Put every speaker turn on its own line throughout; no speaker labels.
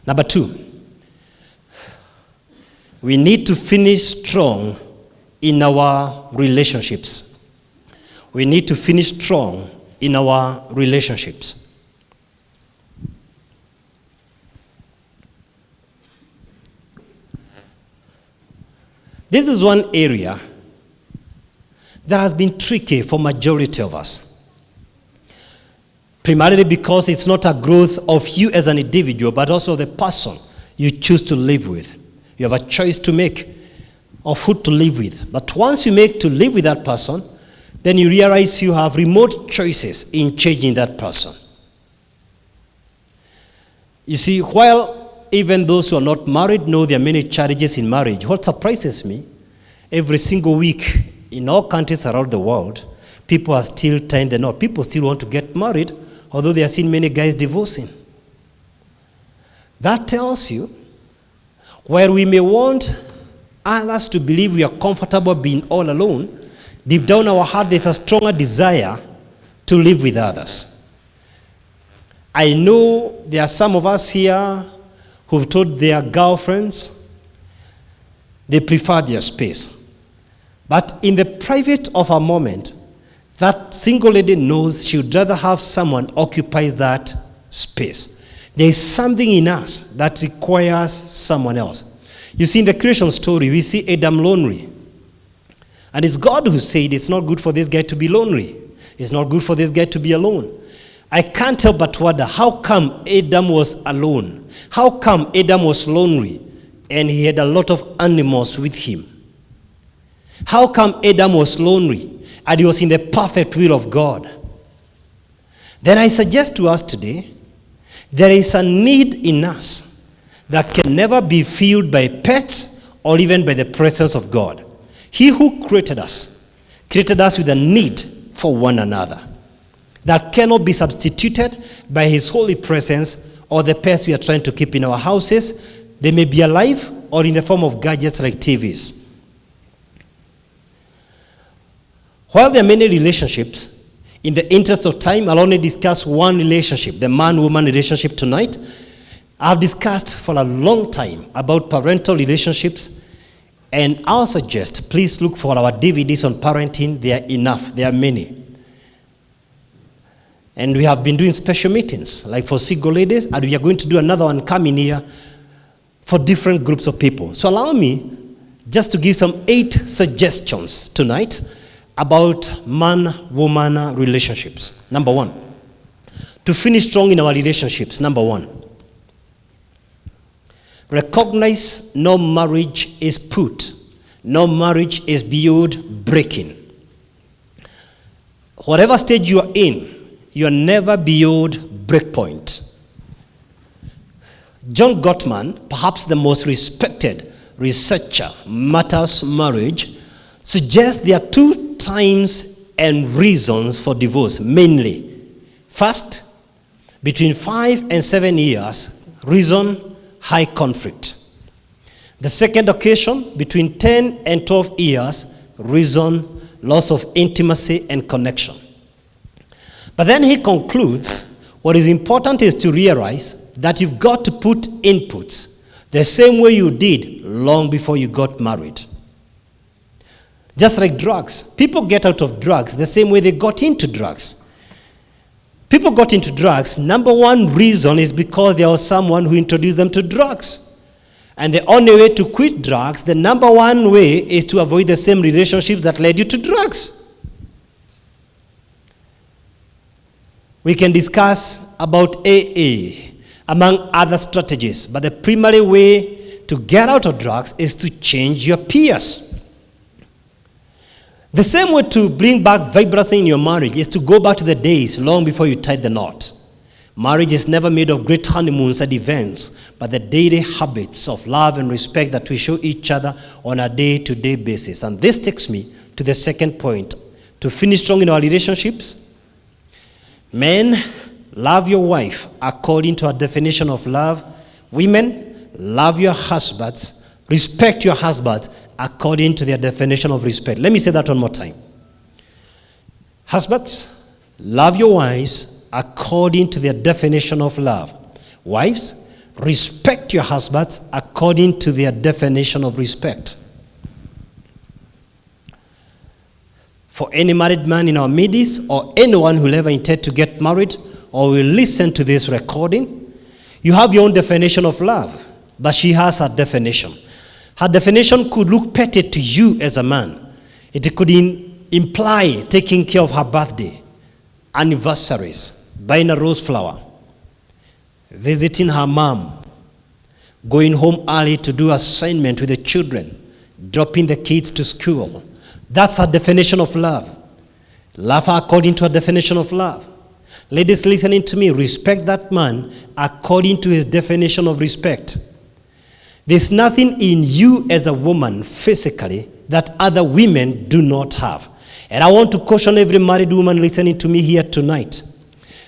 Number 2, we need to finish strong in our relationships. We need to finish strong in our relationships. This is one area that has been tricky for majority of us. Primarily because it's not a growth of you as an individual, but also the person you choose to live with. You have a choice to make of who to live with. But once you make to live with that person, then you realize you have remote choices in changing that person. You see, while even those who are not married know there are many challenges in marriage, what surprises me, every single week in all countries around the world, people are still tying the knot. People still want to get married, although they are seeing many guys divorcing. That tells you, where we may want others to believe we are comfortable being all alone, deep down our heart there's a stronger desire to live with others. I know there are some of us here who've told their girlfriends they prefer their space. But in the private of a moment, that single lady knows she would rather have someone occupy that space. There is something in us that requires someone else. You see, in the creation story, we see Adam lonely. And it's God who said it's not good for this guy to be lonely. It's not good for this guy to be alone. I can't help but wonder, how come Adam was alone? How come Adam was lonely and he had a lot of animals with him? How come Adam was lonely and he was in the perfect will of God? Then I suggest to us today, there is a need in us that can never be filled by pets or even by the presence of God. He who created us with a need for one another that cannot be substituted by his holy presence or the pets we are trying to keep in our houses. They may be alive or in the form of gadgets like TVs. While there are many relationships, in the interest of time, I'll only discuss one relationship, the man-woman relationship tonight. I've discussed for a long time about parental relationships, and I'll suggest, please look for our DVDs on parenting. They are enough. There are many. And we have been doing special meetings, like for single ladies, and we are going to do another one coming here for different groups of people. So allow me just to give some 8 suggestions tonight about man-woman relationships. Number 1, to finish strong in our relationships. Number 1, recognize no marriage is put. No marriage is beyond breaking. Whatever stage you are in, you are never beyond breakpoint. John Gottman, perhaps the most respected researcher matters marriage, suggests there are 2 times and reasons for divorce, mainly. First, between 5 and 7 years, reason high conflict. The second occasion, between 10 and 12 years, reason loss of intimacy and connection. But then he concludes, what is important is to realize that you've got to put inputs the same way you did long before you got married. Just like drugs. People get out of drugs the same way they got into drugs. People got into drugs, number 1 reason is because there was someone who introduced them to drugs. And the only way to quit drugs, the number 1 way is to avoid the same relationships that led you to drugs. We can discuss about AA, among other strategies, but the primary way to get out of drugs is to change your peers. The same way to bring back vibrancy in your marriage is to go back to the days long before you tied the knot. Marriage is never made of great honeymoons and events, but the daily habits of love and respect that we show each other on a day-to-day basis. And this takes me to the second point. To finish strong in our relationships, men, love your wife according to our definition of love. Women, love your husbands, respect your husbands according to their definition of respect. Let me say that one more time. Husbands, love your wives according to their definition of love. Wives, Respect your husbands according to their definition of respect. For any married man in our midst, or anyone who will ever intend to get married, or will listen to this recording, you have your own definition of love, but she has her definition. Her definition could look petty to you as a man. It could imply taking care of her birthday, anniversaries, buying a rose flower, visiting her mom, going home early to do assignment with the children, dropping the kids to school. That's her definition of love. Love her according to her definition of love. Ladies listening to me, respect that man according to his definition of respect. There's nothing in you as a woman physically that other women do not have. And I want to caution every married woman listening to me here tonight.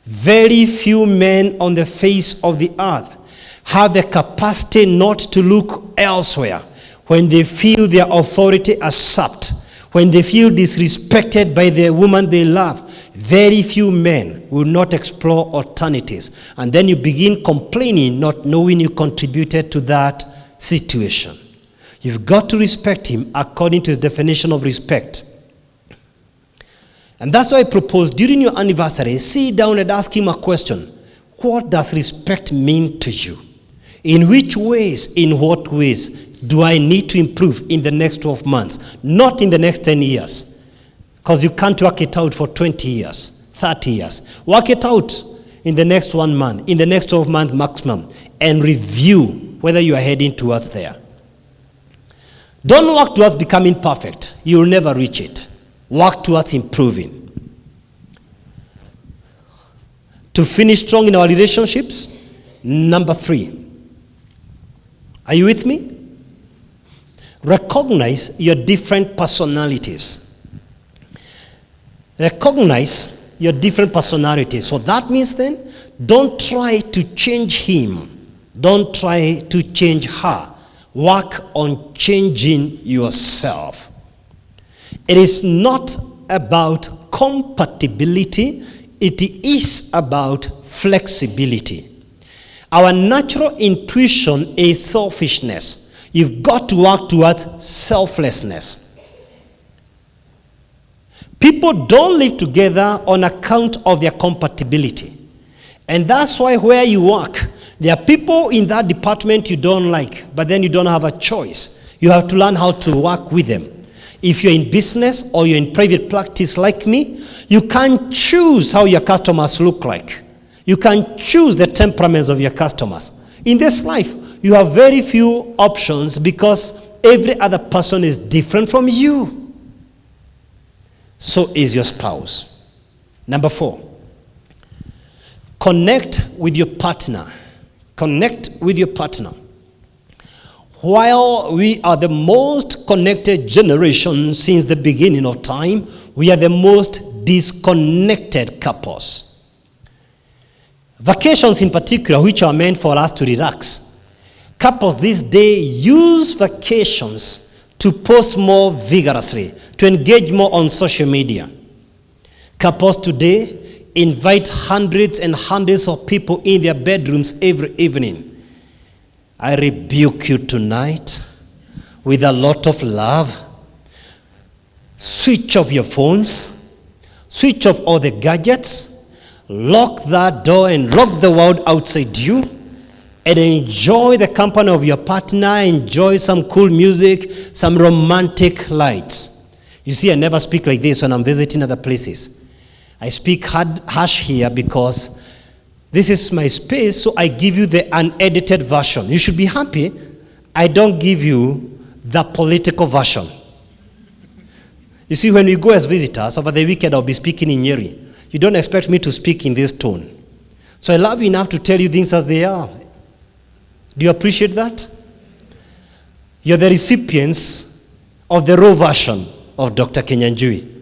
Very few men on the face of the earth have the capacity not to look elsewhere when they feel their authority usurped, when they feel disrespected by the woman they love. Very few men will not explore alternatives. And then you begin complaining, not knowing you contributed to that situation. You've got to respect him according to his definition of respect. And that's why I propose during your anniversary, sit down and ask him a question. What does respect mean to you? In which ways, in what ways do I need to improve in the next 12 months? Not in the next 10 years. Because you can't work it out for 20 years, 30 years. Work it out in the next 1 month, in the next 12 months maximum, and review whether you are heading towards there. Don't work towards becoming perfect. You will never reach it. Work towards improving. To finish strong in our relationships, number 3. Are you with me? Recognize your different personalities. Recognize your different personalities. So that means then, don't try to change him. Don't try to change her. Work on changing yourself. It is not about compatibility. It is about flexibility. Our natural intuition is selfishness. You've got to work towards selflessness. People don't live together on account of their compatibility. And that's why where you work, there are people in that department you don't like, but then you don't have a choice. You have to learn how to work with them. If you're in business or you're in private practice like me, you can't choose how your customers look like. You can choose the temperaments of your customers. In this life, you have very few options because every other person is different from you. So is your spouse. Number 4, connect with your partner. Connect with your partner. While we are the most connected generation since the beginning of time, we are the most disconnected couples. Vacations in particular, which are meant for us to relax. Couples this day use vacations to post more vigorously, to engage more on social media. Couples today invite hundreds and hundreds of people in their bedrooms every evening. I rebuke you tonight with a lot of love. Switch off your phones. Switch off all the gadgets. Lock that door and lock the world outside you. And enjoy the company of your partner. Enjoy some cool music, some romantic lights. You see, I never speak like this when I'm visiting other places. I speak harsh here because this is my space, so I give you the unedited version. You should be happy I don't give you the political version. You see, when we go as visitors, over the weekend I'll be speaking in Nyeri. You don't expect me to speak in this tone. So I love you enough to tell you things as they are. Do you appreciate that? You're the recipients of the raw version of Dr. Kenyanjui.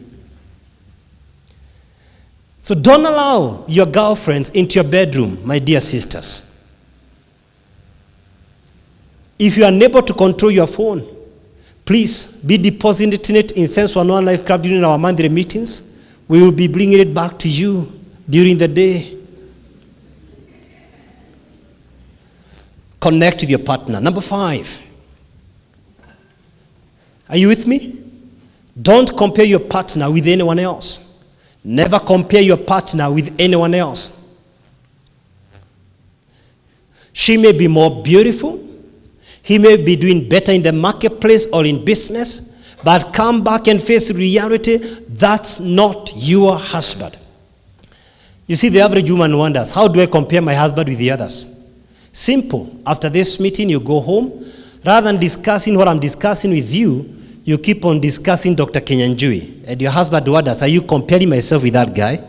So don't allow your girlfriends into your bedroom, my dear sisters. If you are unable to control your phone, please be depositing it in Sense 101 Life Club during our monthly meetings. We will be bringing it back to you during the day. connect with your partner. Number 5. Are you with me? Don't compare your partner with anyone else. Never compare your partner with anyone else. She may be more beautiful. He may be doing better in the marketplace or in business, but come back and face reality. That's not your husband. You see, the average woman wonders, how do I compare my husband with the others? Simple. After this meeting, you go home. Rather than discussing what I'm discussing with you, you keep on discussing Dr. Kenyanjui. And your husband wonders, are you comparing myself with that guy?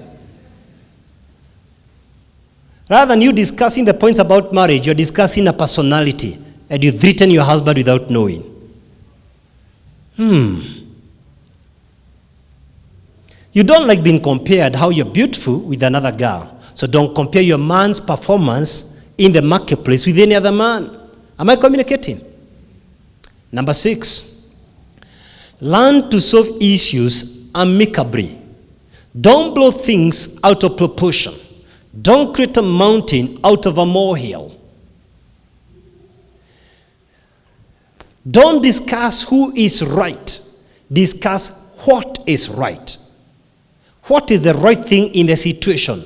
Rather than you discussing the points about marriage, you're discussing a personality. And you've threatened your husband without knowing. You don't like being compared how you're beautiful with another girl. So don't compare your man's performance in the marketplace with any other man. Am I communicating? Number 6. Learn to solve issues amicably. Don't blow things out of proportion. Don't create a mountain out of a molehill. Don't discuss who is right. Discuss what is right. What is the right thing in the situation?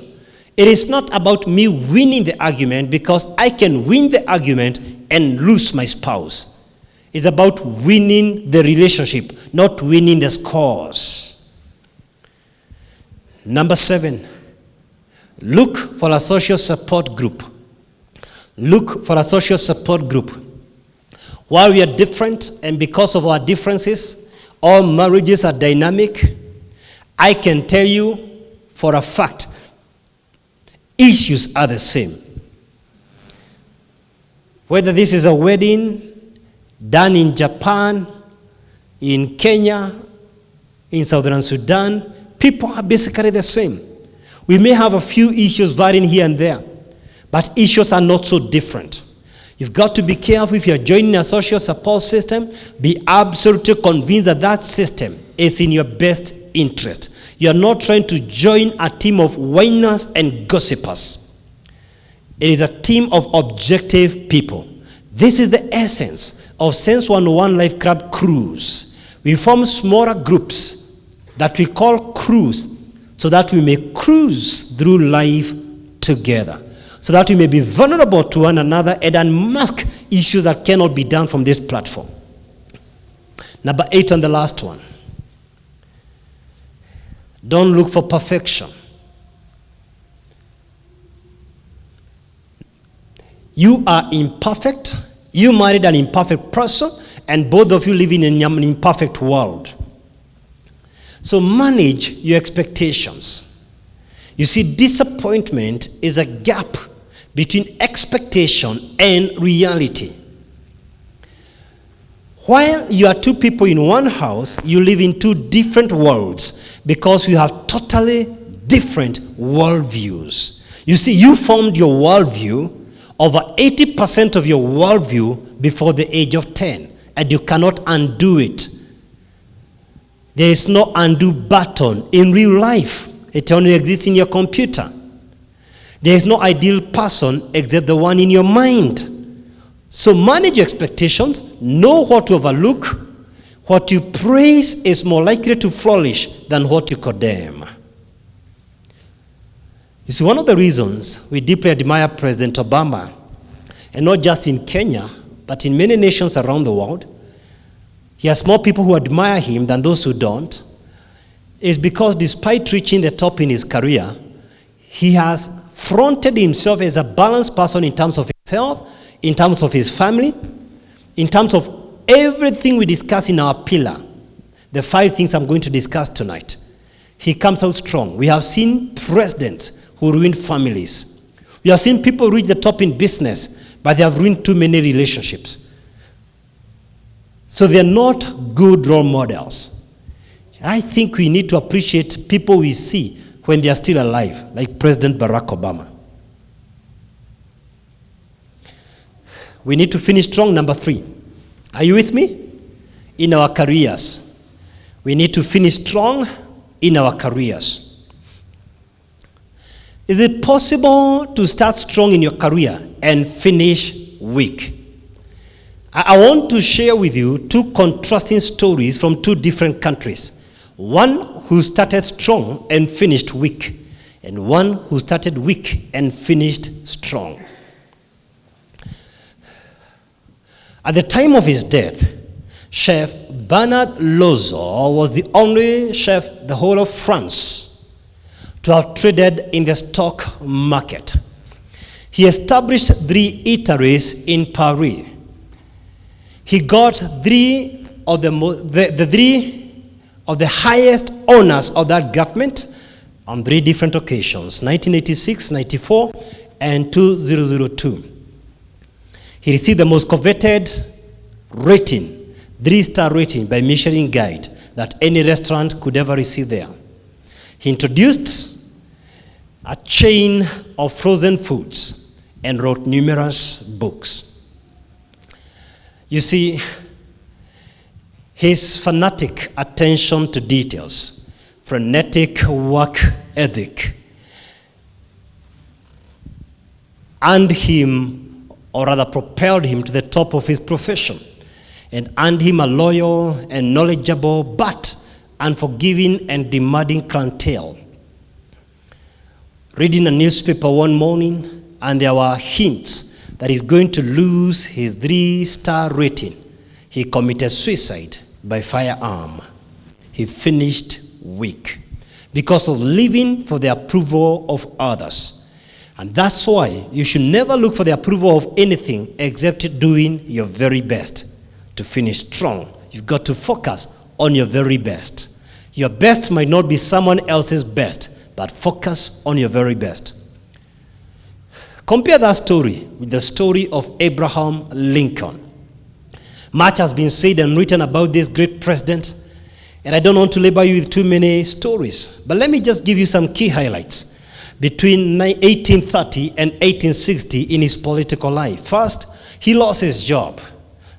It is not about me winning the argument, because I can win the argument and lose my spouse. It's about winning the relationship, not winning the scores. Number 7, look for a social support group. Look for a social support group. While we are different, and because of our differences, all marriages are dynamic, I can tell you for a fact, issues are the same. Whether this is a wedding done in Japan, in Kenya, in Southern Sudan, people are basically the same. We may have a few issues varying here and there, but issues are not so different. You've got to be careful. If you're joining a social support system, be absolutely convinced that that system is in your best interest. You're not trying to join a team of whiners and gossipers. It is a team of objective people. This is the essence of Sense 101 Life Club Cruise. We form smaller groups that we call crews, so that we may cruise through life together, so that we may be vulnerable to one another and unmask issues that cannot be done from this platform. Number 8, and the last one. Don't look for perfection. You are imperfect. You married an imperfect person, and both of you live in an imperfect world. So manage your expectations. You see, disappointment is a gap between expectation and reality. While you are two people in one house, you live in two different worlds, because you have totally different worldviews. You see, you formed your worldview, over 80% of your worldview, before the age of 10, and you cannot undo it. There is no undo button in real life. It only exists in your computer. There is no ideal person except the one in your mind. So manage your expectations, know what to overlook. What you praise is more likely to flourish than what you condemn. You see, one of the reasons we deeply admire President Obama, and not just in Kenya, but in many nations around the world, he has more people who admire him than those who don't, is because despite reaching the top in his career, he has fronted himself as a balanced person in terms of his health, in terms of his family, in terms of everything we discuss in our pillar, the 5 things I'm going to discuss tonight. He comes out strong. We have seen presidents who ruined families. We have seen people reach the top in business, but they have ruined too many relationships. So they're not good role models. I think we need to appreciate people we see when they are still alive, like President Barack Obama. We need to finish strong. Number 3. Are you with me? In our careers. We need to finish strong in our careers. Is it possible to start strong in your career and finish weak. I want to share with you two contrasting stories from two different countries. One who started strong and finished weak, and one who started weak and finished strong. At the time of his death, Chef Bernard Lozo was the only chef in the whole of France to have traded in the stock market. He established 3 eateries in Paris. He got 3 of the highest honors of that government on 3 different occasions, 1986, 94, and 2002. He received the most coveted rating, 3-star rating by Michelin Guide that any restaurant could ever receive there. He introduced a chain of frozen foods and wrote numerous books. You see, his fanatic attention to details, frenetic work ethic, earned him, or rather propelled him to the top of his profession, and earned him a loyal and knowledgeable but unforgiving and demanding clientele. Reading a newspaper one morning, and there were hints that he's going to lose his 3-star rating, he committed suicide by firearm. He finished weak because of living for the approval of others. And that's why you should never look for the approval of anything except doing your very best to finish strong. You've got to focus on your very best. Your best might not be someone else's best, but focus on your very best. Compare that story with the story of Abraham Lincoln. Much has been said and written about this great president, and I don't want to labor you with too many stories, but let me just give you some key highlights between 1830 and 1860 in his political life. First, he lost his job,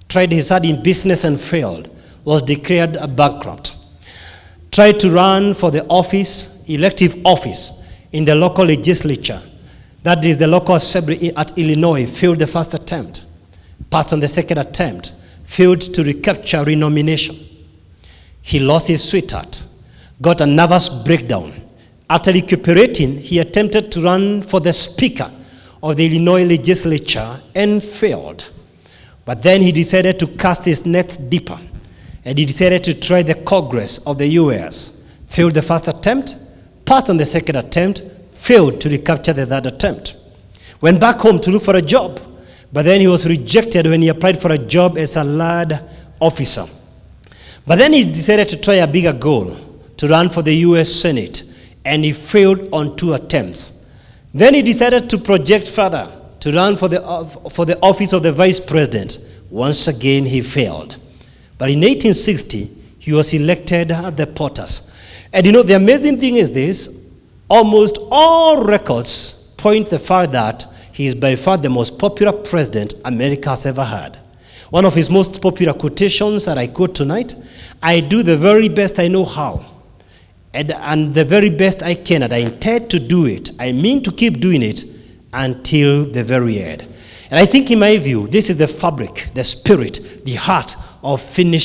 tried his hard in business and failed, was declared a bankrupt. Tried to run for the office, elective office, in the local legislature, that is the local assembly at Illinois, failed the first attempt, passed on the second attempt, failed to recapture renomination. He lost his sweetheart, got a nervous breakdown. After recuperating, he attempted to run for the Speaker of the Illinois legislature and failed. But then he decided to cast his nets deeper, and he decided to try the Congress of the U.S. Failed the first attempt, passed on the second attempt, failed to recapture the third attempt. Went back home to look for a job, but then he was rejected when he applied for a job as a lad officer. But then he decided to try a bigger goal, to run for the U.S. Senate, and he failed on 2 attempts. Then he decided to project further, to run for the office of the vice president. Once again, he failed. But in 1860, he was elected at the POTUS. And you know, the amazing thing is this, almost all records point the fact that he is by far the most popular president America has ever had. One of his most popular quotations that I quote tonight, "I do the very best I know how, and the very best I can, and I intend to do it. I mean to keep doing it until the very end." And I think in my view, this is the fabric, the spirit, the heart of finishing